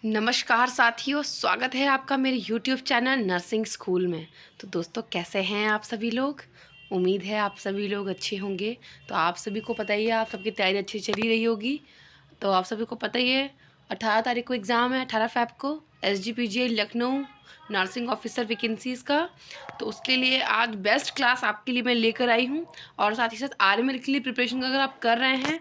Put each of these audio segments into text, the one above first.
नमस्कार साथियों, स्वागत है आपका मेरे YouTube चैनल नर्सिंग स्कूल में। तो दोस्तों, कैसे हैं आप सभी लोग? उम्मीद है आप सभी लोग अच्छे होंगे। तो आप सभी को पता ही है, आप सबकी तैयारी अच्छी चली रही होगी। तो आप सभी को पता ही है 18 तारीख को एग्ज़ाम है, 18 फ़रवरी को SGPGI Lucknow nursing officer vacancies का। तो उसके लिए आज बेस्ट क्लास आपके लिए मैं लेकर आई हूँ। और साथ ही साथ आर्मी के लिए प्रिपरेशन अगर आप कर रहे हैं,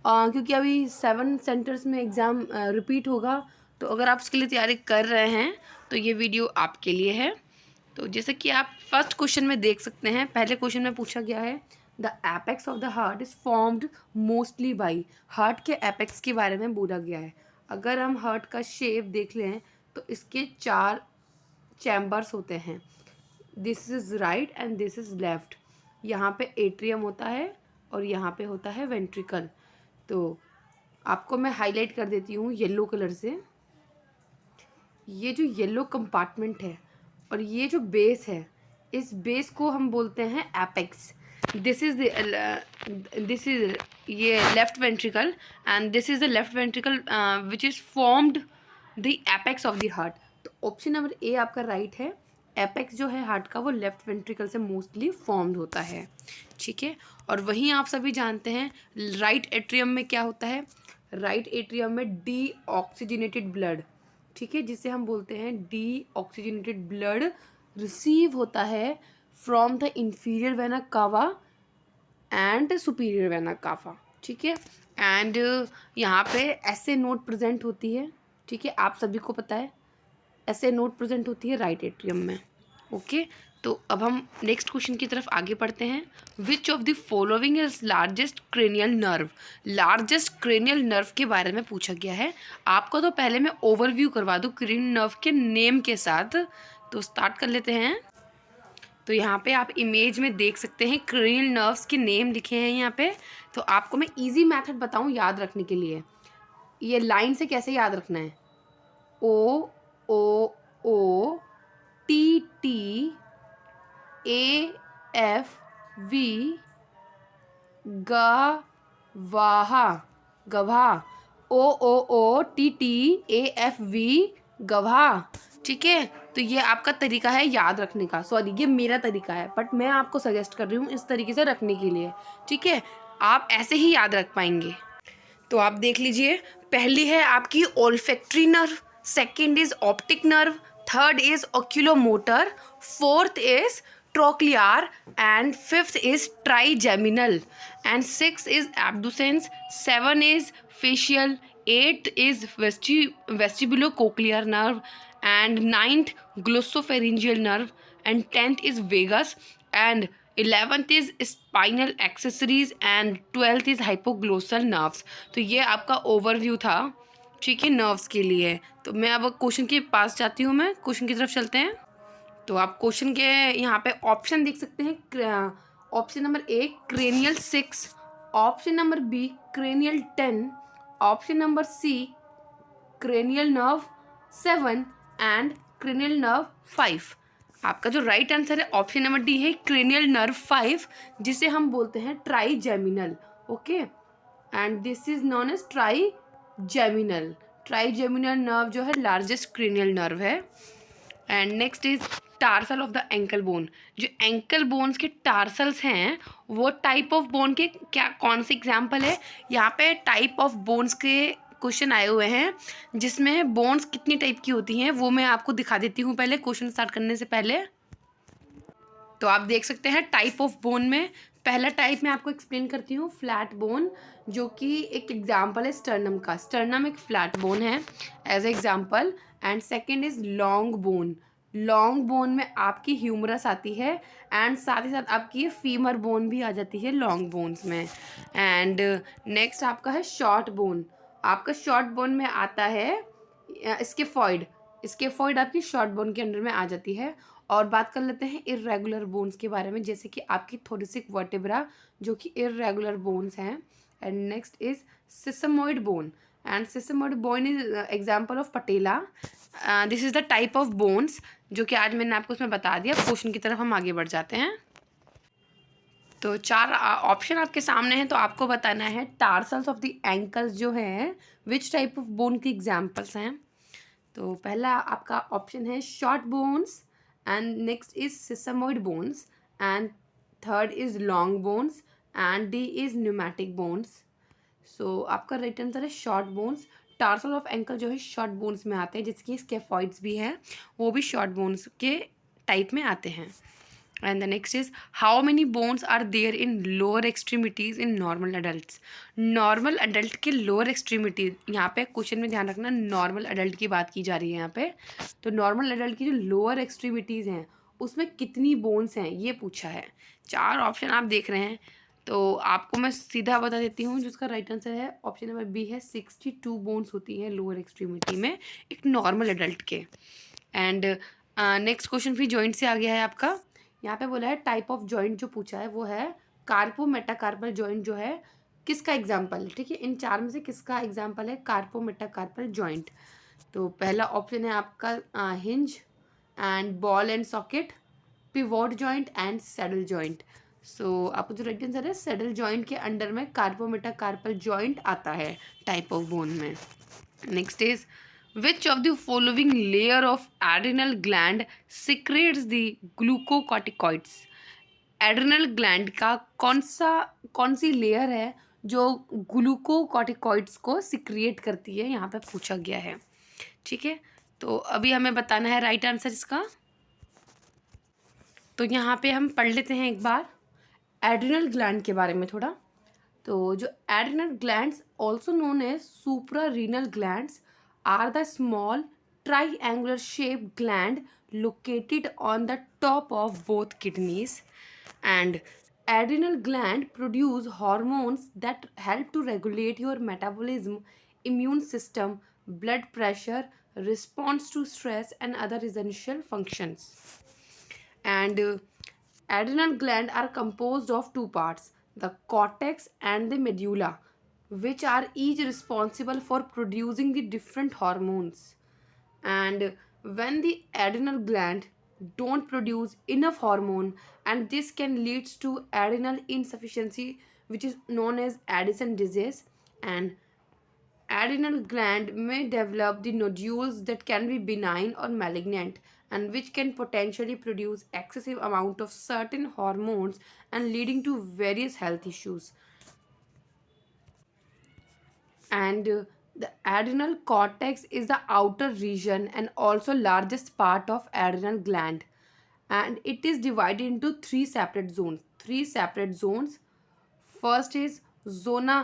क्योंकि अभी 7 सेंटर्स में एग्ज़ाम रिपीट होगा, तो अगर आप उसके लिए तैयारी कर रहे हैं तो ये वीडियो आपके लिए है। तो जैसे कि आप फर्स्ट क्वेश्चन में देख सकते हैं, पहले क्वेश्चन में पूछा गया है the apex of the heart is formed mostly by. Heart के एपेक्स के बारे में बोला गया है। अगर हम हार्ट का शेप देख लें तो इसके 4 चैम्बर्स होते हैं। This is right and this is left. यहाँ पे एट्रियम होता है और यहाँ पे होता है वेंट्रिकल। तो आपको मैं हाईलाइट कर देती हूँ येलो कलर से। ये जो येलो कंपार्टमेंट है और ये जो बेस है, इस बेस को हम बोलते हैं एपेक्स। दिस इज ये left ventricle and this is the left ventricle which is formed the apex of the heart. तो ऑप्शन नंबर ए आपका राइट है। एपेक्स जो है हार्ट का, वो लेफ्ट वेंट्रिकल से मोस्टली फॉर्म्ड होता है। ठीक है। और वहीं आप सभी जानते हैं राइट एट्रियम में क्या होता है। राइट एट्रियम में डी ऑक्सीजनेटेड ब्लड, ठीक है, जिसे हम बोलते हैं डी ऑक्सीजनेटेड ब्लड, रिसीव होता है from the inferior vena cava and superior vena cava. ठीक है। एंड यहाँ पे ऐसे नोट प्रेजेंट होती है। ठीक है, आप सभी को पता है ऐसे नोट प्रेजेंट होती है राइट एट्रियम में। ओके। तो अब हम नेक्स्ट क्वेश्चन की तरफ आगे बढ़ते हैं। विच of the following is largest cranial nerve. Largest cranial nerve के बारे में पूछा गया है। आपको तो पहले मैं ओवरव्यू करवा दूँ क्रेनियल नर्व के नेम के साथ। तो स्टार्ट कर लेते हैं। तो यहाँ पे आप इमेज में देख सकते हैं क्रेनियल नर्व्स के नेम लिखे हैं यहाँ पे। तो आपको मैं इजी मेथड बताऊँ याद रखने के लिए। ये लाइन से कैसे याद रखना है। O O O T T A F V गवाहा गवाह। O O O T T A F V गवाह। ठीक है। तो ये आपका तरीका है याद रखने का। सॉरी, ये मेरा तरीका है, बट मैं आपको सजेस्ट कर रही हूँ इस तरीके से रखने के लिए। ठीक है, आप ऐसे ही याद रख पाएंगे। तो आप देख लीजिए, पहली है आपकी olfactory nerve, second is optic nerve, third is oculomotor, fourth is trochlear and fifth is trigeminal and six is abducens, seven is facial, eight is vestibulocochlear nerve and ninth glossopharyngeal nerve and tenth is vagus and 11th is spinal accessories and 12th is hypoglossal nerves. तो ये आपका overview था, ठीक है, nerves के लिए। तो मैं अब क्वेश्चन के पास जाती हूँ, मैं क्वेश्चन की तरफ चलते हैं। तो आप क्वेश्चन के यहाँ पे ऑप्शन देख सकते हैं। Option number A cranial 6, option number B cranial 10, option number C cranial nerve 7 and cranial nerve 5। आपका जो राइट आंसर है ऑप्शन नंबर डी है क्रेनियल नर्व 5, जिसे हम बोलते हैं trigeminal. Okay, and this is known as trigeminal. Trigeminal nerve जो है लार्जेस्ट क्रेनियल नर्व है। And next is tarsal of the ankle bone. जो एंकल बोन्स के टार्सल्स हैं वो टाइप ऑफ बोन के क्या कौन से एग्जाम्पल है। यहाँ पे टाइप ऑफ बोन्स के क्वेश्चन आए हुए हैं, जिसमें बोन्स कितनी टाइप की होती हैं वो मैं आपको दिखा देती हूँ पहले क्वेश्चन स्टार्ट करने से पहले। तो आप देख सकते हैं टाइप ऑफ बोन में पहला टाइप मैं आपको एक्सप्लेन करती हूँ, फ्लैट बोन, जो कि एक एग्जाम्पल है स्टर्नम का। स्टर्नम एक फ्लैट बोन है as example. And second is long bone. Long bone में आपकी ह्यूमरस आती है एंड साथ ही साथ आपकी फीमर बोन भी आ जाती है लॉन्ग बोन्स में। एंड नेक्स्ट आपका है शॉर्ट बोन। आपका शॉर्ट बोन में आता है स्केफॉइड। स्केफॉइड आपकी शॉर्ट बोन के अंडर में आ जाती है। और बात कर लेते हैं इर्रेगुलर बोन्स के बारे में, जैसे कि आपकी थोरेसिक वर्टेब्रा जो कि इर्रेगुलर बोन्स हैं। And next is sesamoid bone and sesamoid bone is example of patella. This is the type of bones जो कि आज मैंने आपको उसमें बता दिया। क्वेश्चन की तरफ हम आगे बढ़ जाते हैं। तो 4 ऑप्शन आपके सामने हैं, तो आपको बताना है टार्सल्स ऑफ द एंकल्स जो है विच टाइप ऑफ बोन की एग्जाम्पल्स हैं। तो पहला आपका ऑप्शन है short bones, and next is sesamoid bones, and third is long bones, and D is pneumatic bones. So आपका राइट आंसर है short bones. Tarsal of ankle जो है शॉर्ट बोन्स में आते हैं, जिसकी स्केफॉइड्स भी हैं, वो भी शॉर्ट बोन्स के टाइप में आते हैं। And the next is how many bones are there in lower extremities in normal adult. Normal adult के लोअर एक्सट्रीमिटीज, यहाँ पे क्वेश्चन में ध्यान रखना नॉर्मल अडल्ट की बात की जा रही है यहाँ पे। तो नॉर्मल अडल्ट की जो लोअर एक्सट्रीमिटीज़ हैं उसमें कितनी बोन्स हैं ये पूछा है। 4 ऑप्शन आप देख रहे हैं, तो आपको मैं सीधा बता देती हूँ, जिसका राइट आंसर है ऑप्शन नंबर बी है 62 बोन्स होती हैं लोअर एक्सट्रीमिटी में एक नॉर्मल एडल्ट के। एंड नेक्स्ट क्वेश्चन फिर जॉइंट से आ गया है आपका। यहाँ पे बोला है टाइप ऑफ जॉइंट जो पूछा है वो है कार्पो मेटाकार्पल जॉइंट जो है किसका एग्जाम्पल है, ठीक है। इन 4 में से किसका एग्जाम्पल है कार्पो मेटाकार्पल जॉइंट। तो पहला ऑप्शन है आपका hinge and ball and socket, pivot joint and saddle joint. So आपको जो राइट आंसर है सैडल जॉइंट के अंडर में कार्पो मेटाकार्पल जॉइंट आता है टाइप ऑफ बोन में। Next is which of the following layer of adrenal gland secretes the glucocorticoids। Adrenal gland का कौन सी लेयर है जो ग्लूकोकॉर्टिकॉइड्स को सिक्रिएट करती है, यहाँ पे पूछा गया है, ठीक है। तो अभी हमें बताना है राइट आंसर इसका। तो यहाँ पे हम पढ़ लेते हैं एक बार एड्रेनल ग्लैंड के बारे में थोड़ा। तो जो adrenal glands also known as suprarenal glands are the small triangular shaped gland located on the top of both kidneys, and adrenal gland produce hormones that help to regulate your metabolism, immune system, blood pressure, response to stress and other essential functions. And adrenal gland are composed of 2 parts, the cortex and the medulla, which are each responsible for producing the different hormones. And when the adrenal gland don't produce enough hormone, and this can lead to adrenal insufficiency, which is known as Addison disease. And adrenal gland may develop the nodules that can be benign or malignant, and which can potentially produce excessive amount of certain hormones and leading to various health issues. And the adrenal cortex is the outer region and also largest part of adrenal gland, and it is divided into 3 separate zones. First is zona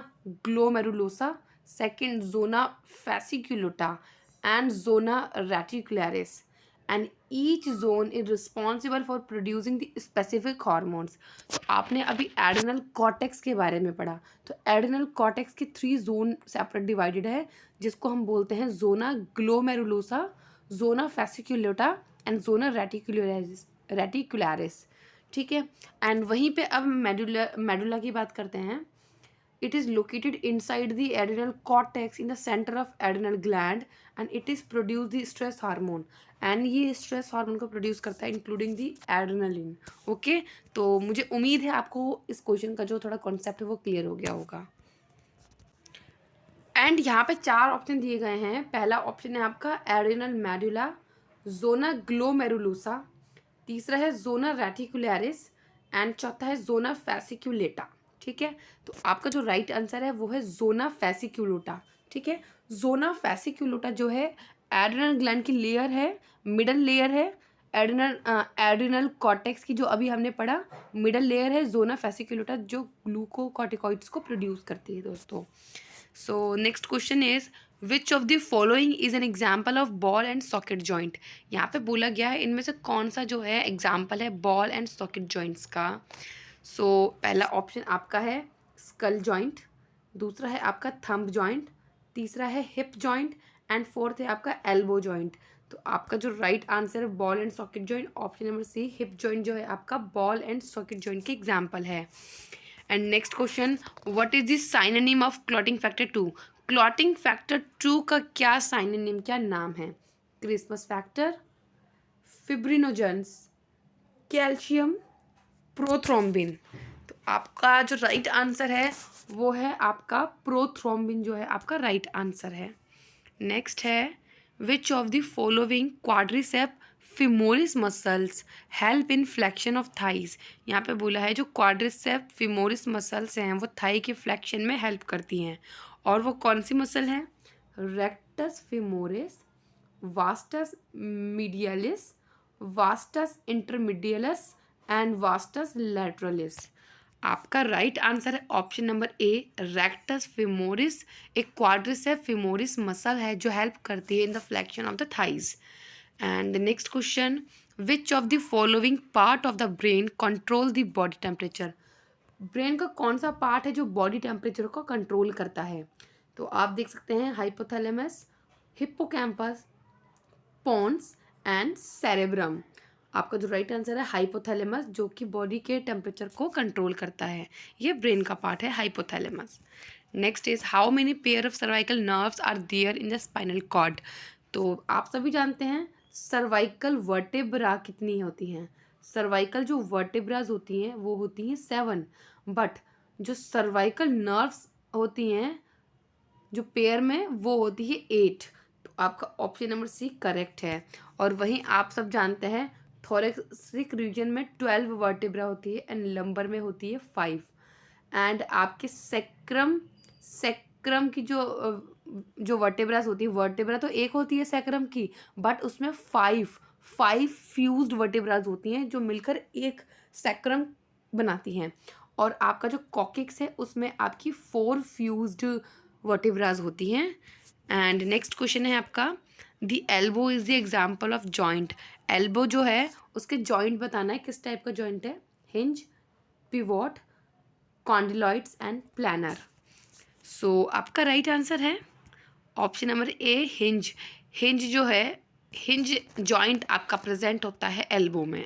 glomerulosa, second zona fasciculata, and zona reticularis, and each zone is responsible for producing the specific hormones. तो आपने अभी adrenal cortex के बारे में पढ़ा। तो adrenal cortex के 3 zone separate divided है, जिसको हम बोलते हैं zona glomerulosa, zona fasciculata and zona reticularis, ठीक है। एंड वहीं पे अब मेडुला की बात करते हैं। It is located inside the adrenal cortex in the center of adrenal gland, and it is produce the stress hormone, and ये stress hormone को produce करता है including the adrenaline। ओके, तो मुझे उम्मीद है आपको इस क्वेश्चन का जो थोड़ा कॉन्सेप्ट है वो क्लियर हो गया होगा। एंड यहाँ पे 4 ऑप्शन दिए गए हैं। पहला ऑप्शन है आपका एड्रेनल मेडुला, जोना ग्लोमेरुलोसा, तीसरा है जोना रेटिकुलरिस, एंड चौथा है जोना फैसिक्युलेटा, ठीक है। तो आपका जो राइट आंसर है वो है जोना फैसिक्युलोटा, ठीक है। जोना फैसिक्युलोटा जो है एड्रेनल ग्लैंड की लेयर है, मिडल लेयर है। एड्रेनल कॉर्टेक्स की जो अभी हमने पढ़ा मिडल लेयर है जोना फैसिक्युलोटा, जो ग्लूकोकॉर्टिकॉइड्स को प्रोड्यूस करती है दोस्तों। So next question is which of the following is an example of ball and socket joint. यहाँ पे बोला गया है इनमें से कौन सा जो है एग्जाम्पल है बॉल एंड सॉकेट जॉइंट्स का। सो पहला ऑप्शन आपका है स्कल जॉइंट, दूसरा है आपका थंब जॉइंट, तीसरा है हिप जॉइंट, एंड फोर्थ है आपका एल्बो जॉइंट। तो आपका जो राइट आंसर है ball and socket joint, option number C hip joint जो है आपका बॉल एंड सॉकेट जॉइंट के एग्जाम्पल है। And next question, what is the synonym of clotting factor 2। Clotting factor 2 का क्या साइनोनिम, क्या नाम है। Christmas factor, fibrinogens, calcium, prothrombin. तो आपका जो राइट आंसर है वो है आपका प्रोथ्रोम्बिन जो है आपका राइट आंसर है। नेक्स्ट है विच of the following quadricep femoris muscles help in flexion of thighs. यहाँ पे बोला है जो क्वाड्रिसेप फिमोरिस मसल्स हैं वो थाई के फ्लेक्शन में हेल्प करती हैं, और वो कौन सी मसल है? Rectus femoris, vastus medialis, vastus intermedialis and vastus lateralis. आपका राइट आंसर है option number A, rectus femoris. एक क्वाड्रिसेप फिमोरिस मसल है जो हेल्प करती है in the flexion of the thighs. And the next question, which of the following part of the brain control the body temperature. Brain का कौन सा part है जो बॉडी टेम्परेचर को कंट्रोल करता है? तो आप देख सकते हैं hypothalamus, hippocampus, pons and cerebrum. आपका जो राइट आंसर है हाइपोथैलेमस, जो कि बॉडी के टेम्परेचर को कंट्रोल करता है। ये ब्रेन का पार्ट है hypothalamus. Next is how many pair of cervical nerves are there in the spinal cord. तो आप सभी जानते हैं सर्वाइकल वर्टेब्रा कितनी होती हैं? सर्वाइकल जो वर्टेब्राज होती हैं वो होती हैं 7, बट जो सर्वाइकल नर्व्स होती हैं जो पेयर में वो होती है 8। तो आपका ऑप्शन नंबर सी करेक्ट है। और वहीं आप सब जानते हैं थोरेसिक रीजन में 12 वर्टेब्रा होती है एंड लंबर में होती है 5। एंड आपके सेक्रम की जो वर्टेब्रास होती है, वर्टेब्रा तो एक होती है सेक्रम की, बट उसमें 5 फ्यूज्ड वर्टेब्रास होती हैं जो मिलकर एक सेक्रम बनाती हैं। और आपका जो कॉकिक्स है उसमें आपकी 4 फ्यूज्ड वर्टेब्रास होती हैं। एंड नेक्स्ट क्वेश्चन है आपका, the elbow is the example of joint. Elbow जो है उसके जॉइंट बताना है, किस टाइप का जॉइंट है? Hinge, pivot, condyloids and planar. So आपका राइट आंसर है option number A, hinge. Hinge जो है, हिंज जॉइंट आपका प्रेजेंट होता है एल्बो में।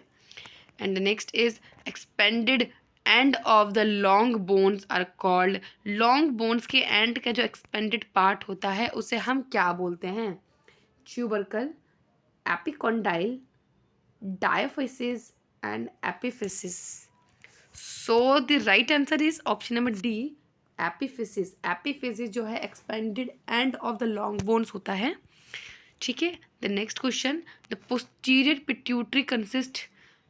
And next is expanded end of the long bones are called. Long bones के एंड का जो एक्सपेंडेड पार्ट होता है उसे हम क्या बोलते हैं? Tubercle, epicondyle, diaphysis and epiphysis. So the right answer is option number D, epiphysis. Epiphysis जो है expanded end of the long bones होता है। ठीक है। The next question, the posterior pituitary consist.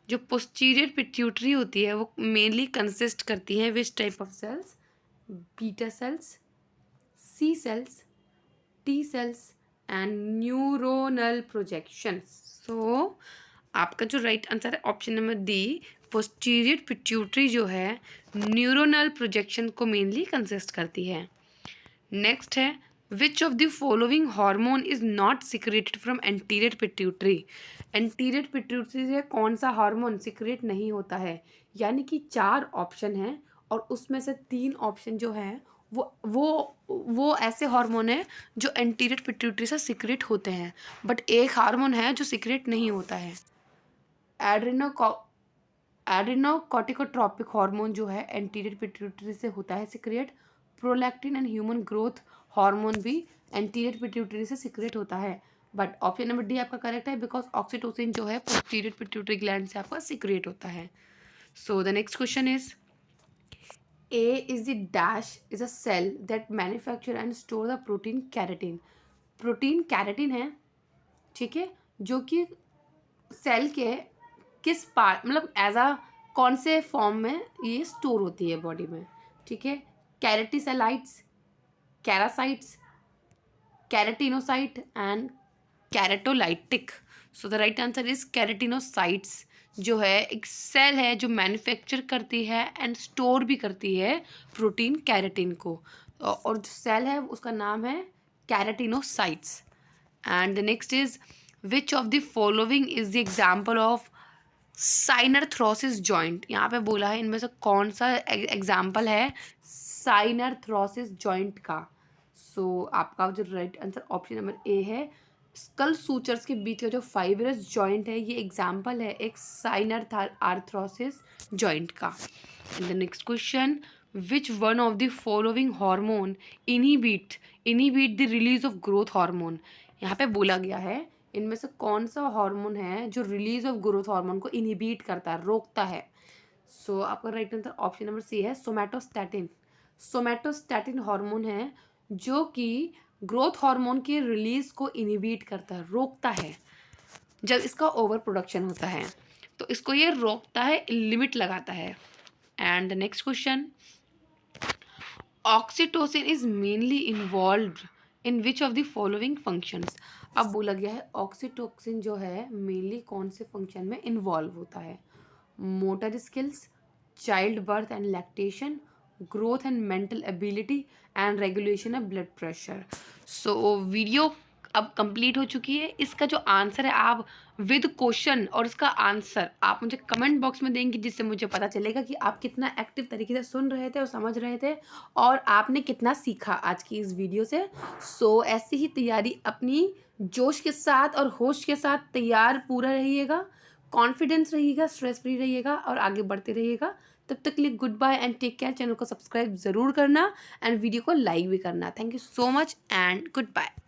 जो पोस्टीरियर पिट्यूटरी होती है वो मेनली कंसिस्ट करती है which type of cells? Beta cells, C cells, T cells and neuronal projections. So आपका जो राइट आंसर है option number D, posterior pituitary जो है न्यूरोनल प्रोजेक्शन को मेनली कंसिस्ट करती है। नेक्स्ट है, विच of the following hormone is not secreted from anterior pituitary. Anterior pituitary से कौन सा हार्मोन सिक्रेट नहीं होता है? यानी कि 4 ऑप्शन हैं और उसमें से 3 ऑप्शन जो हैं वो ऐसे हार्मोन है जो एंटीरियर पिट्यूटरी से सिक्रेट होते हैं, बट एक हार्मोन है जो सिक्रेट नहीं होता है। एड्रेनोकॉर्टिकोट्रोपिक हार्मोन जो है एंटीरियर पिट्यूटरी से होता है secrete. Prolactin and human growth hormone भी एंटीरियर पिट्यूटरी से सिक्रेट होता है, बट ऑप्शन नंबर डी आपका करेक्ट है बिकॉज ऑक्सीटोसिन जो है पोस्टीरियर पिट्यूटरी ग्लैंड से आपका सिक्रेट होता है। So the next question is, a is the dash is a cell that manufacture and store the protein keratin. Protein keratin है, ठीक है, जो कि सेल के किस पार्ट मतलब एज अ कौन से फॉर्म में ये स्टोर होती है बॉडी में? ठीक है, कैरेटिसलाइट्स, कैरासाइट्स, keratinocyte and keratolytic. So the right answer is keratinocytes, जो है एक सेल है जो मैन्युफैक्चर करती है एंड स्टोर भी करती है प्रोटीन कैरेटिन को, और जो सेल है उसका नाम है keratinocytes. And the next is, which of the following is the example of synarthrosis joint. यहाँ पे बोला है इनमें से कौन सा एग्जाम्पल है साइनरथ्रोसिस जॉइंट का? सो आपका जो राइट आंसर ऑप्शन नंबर ए है, स्कल सूचर्स के बीच का जो फाइब्रस जॉइंट है ये एग्जाम्पल है एक साइनरथ्रोसिस जॉइंट का। And the next question, which one of the following hormone inhibit the release of growth hormone. यहाँ पे बोला गया है इनमें से कौन सा हार्मोन है जो रिलीज ऑफ ग्रोथ हार्मोन को इनहिबिट करता है, रोकता है? सो आपका right answer option number C है सोमैटोस्टैटिन। सोमैटोस्टैटिन हार्मोन है जो कि ग्रोथ हार्मोन के रिलीज को इनहिबिट करता है, रोकता है जब इसका ओवर प्रोडक्शन होता है, तो इसको ये रोकता है, लिमिट लगाता है। And the next question, oxytocin is mainly involve in which of the following functions. अब बोला गया है ऑक्सीटोसिन जो है मेनली कौन से फंक्शन में इन्वॉल्व होता है, motor skills, child birth and lactation, growth and mental ability and regulation of blood pressure. So video अब कंप्लीट हो चुकी है। इसका जो आंसर है आप विद क्वेश्चन और इसका आंसर आप मुझे कमेंट बॉक्स में देंगे, जिससे मुझे पता चलेगा कि आप कितना एक्टिव तरीके से सुन रहे थे और समझ रहे थे और आपने कितना सीखा आज की इस वीडियो से। सो ऐसी ही तैयारी अपनी जोश के साथ और होश के साथ तैयार पूरा रहिएगा, कॉन्फिडेंस रहिएगा, स्ट्रेस फ्री रहिएगा और आगे बढ़ते रहिएगा। तब तक के लिए goodbye and take care. Channel को सब्सक्राइब ज़रूर करना एंड वीडियो को लाइक भी करना। Thank you so much and good bye.